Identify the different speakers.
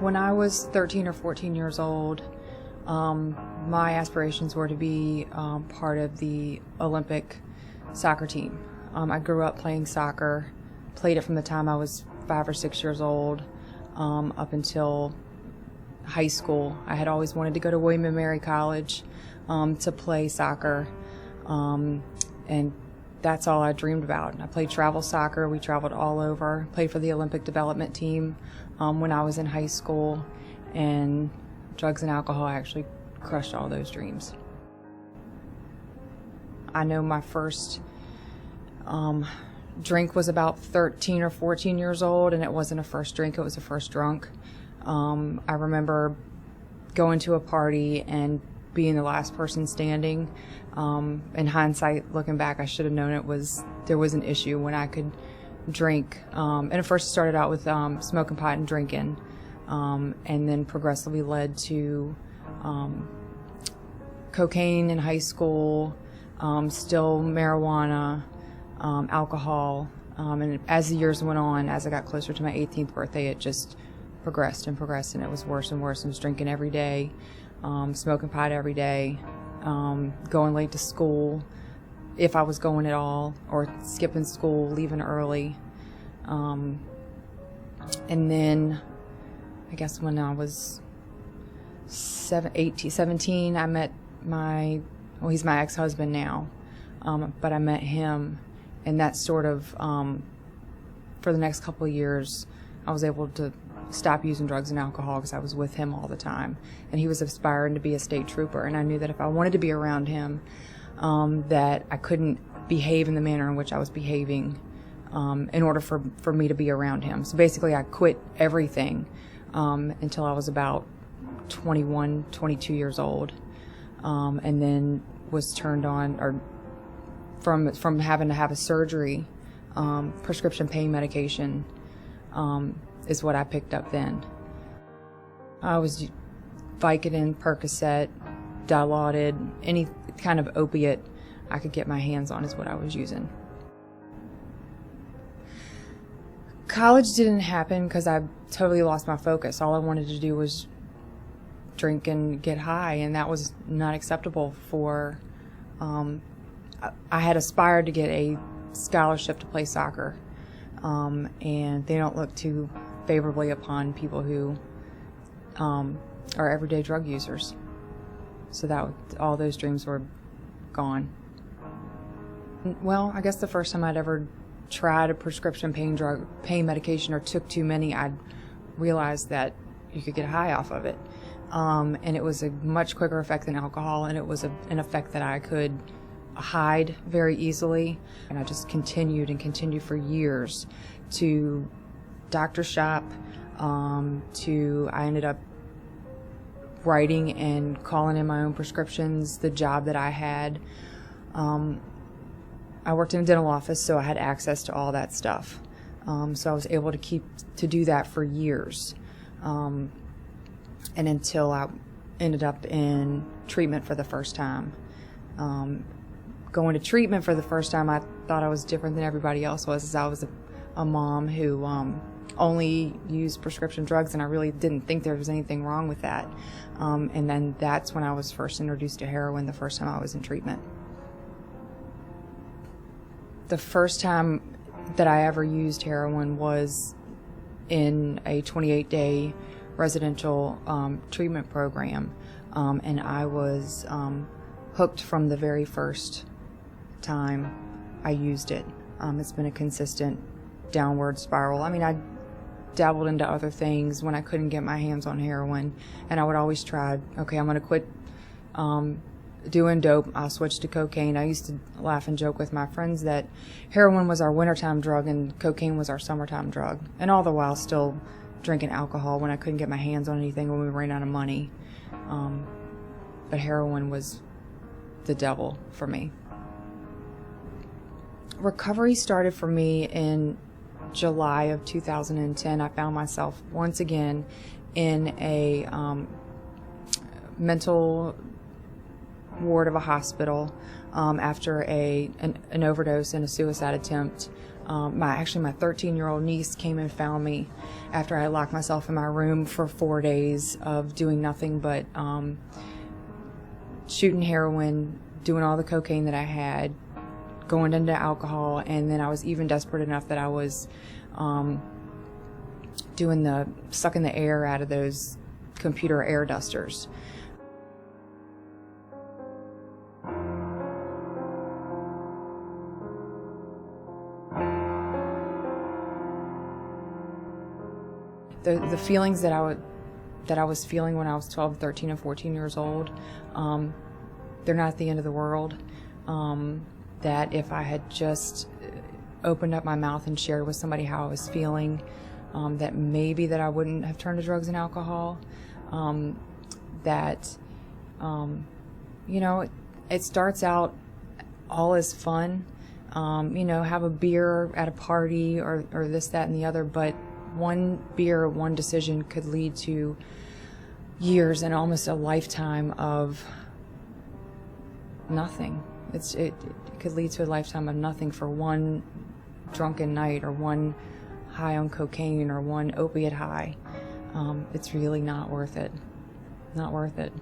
Speaker 1: When I was 13 or 14 years old, my aspirations were to be part of the Olympic soccer team. I grew up playing soccer, played it from the time I was 5 or 6 years old up until high school. I had always wanted to go to William & Mary College to play soccer, and that's all I dreamed about. I played travel soccer. We traveled all over, played for the Olympic development team when I was in high school, and drugs and alcohol actually crushed all those dreams. I know my first drink was about 13 or 14 years old, and it wasn't a first drink, it was a first drunk. I remember going to a party and being the last person standing. In hindsight, looking back, I should have known there was an issue when I could drink. And it first started out with smoking pot and drinking, and then progressively led to cocaine in high school, still marijuana, alcohol. And as the years went on, as I got closer to my 18th birthday, it just progressed, and it was worse and worse. I was drinking every day, smoking pot every day, going late to school, if I was going at all, or skipping school, leaving early. And then, I guess when I was 17, I met he's my ex-husband now, but I met him, and that sort of, for the next couple of years, I was able to stop using drugs and alcohol because I was with him all the time, and he was aspiring to be a state trooper, and I knew that if I wanted to be around him, that I couldn't behave in the manner in which I was behaving in order for me to be around him. So basically I quit everything until I was about 21, 22 years old, and then was turned on, or from having to have a surgery, prescription pain medication is what I picked up then. I was Vicodin, Percocet, Dilaudid, any kind of opiate I could get my hands on is what I was using. College didn't happen because I totally lost my focus. All I wanted to do was drink and get high, and that was not acceptable for, I had aspired to get a scholarship to play soccer, and they don't look too favorably upon people who are everyday drug users. So all those dreams were gone. Well, I guess the first time I'd ever tried a prescription pain medication, or took too many, I'd realized that you could get high off of it. And it was a much quicker effect than alcohol, and it was an effect that I could hide very easily. And I just continued for years to doctor shop, I ended up writing and calling in my own prescriptions. The job that I had, I worked in a dental office, so I had access to all that stuff. So I was able to do that for years. And until I ended up in treatment for the first time. Going to treatment for the first time, I thought I was different than everybody else was, as I was a mom who only used prescription drugs, and I really didn't think there was anything wrong with that. And then that's when I was first introduced to heroin, the first time I was in treatment. The first time that I ever used heroin was in a 28-day residential treatment program, and I was hooked from the very first time I used it. It's been a consistent downward spiral. I mean, I dabbled into other things when I couldn't get my hands on heroin, and I would always try, okay, I'm going to quit doing dope, I'll switch to cocaine. I used to laugh and joke with my friends that heroin was our wintertime drug and cocaine was our summertime drug, and all the while still drinking alcohol when I couldn't get my hands on anything, when we ran out of money. But heroin was the devil for me. Recovery started for me in July of 2010. I found myself once again in a mental ward of a hospital after an overdose and a suicide attempt Actually, my 13-year-old niece came and found me after I locked myself in my room for 4 days of doing nothing but shooting heroin, doing all the cocaine that I had, going into alcohol, and then I was even desperate enough that I was sucking the air out of those computer air dusters. The feelings that I was feeling when I was 12, 13, and 14 years old, they're not the end of the world. That if I had just opened up my mouth and shared with somebody how I was feeling, that maybe that I wouldn't have turned to drugs and alcohol. It starts out all as fun, have a beer at a party or this, that, and the other, but one beer, one decision could lead to years and almost a lifetime of nothing. It could lead to a lifetime of nothing for one drunken night or one high on cocaine or one opiate high. It's really not worth it. Not worth it.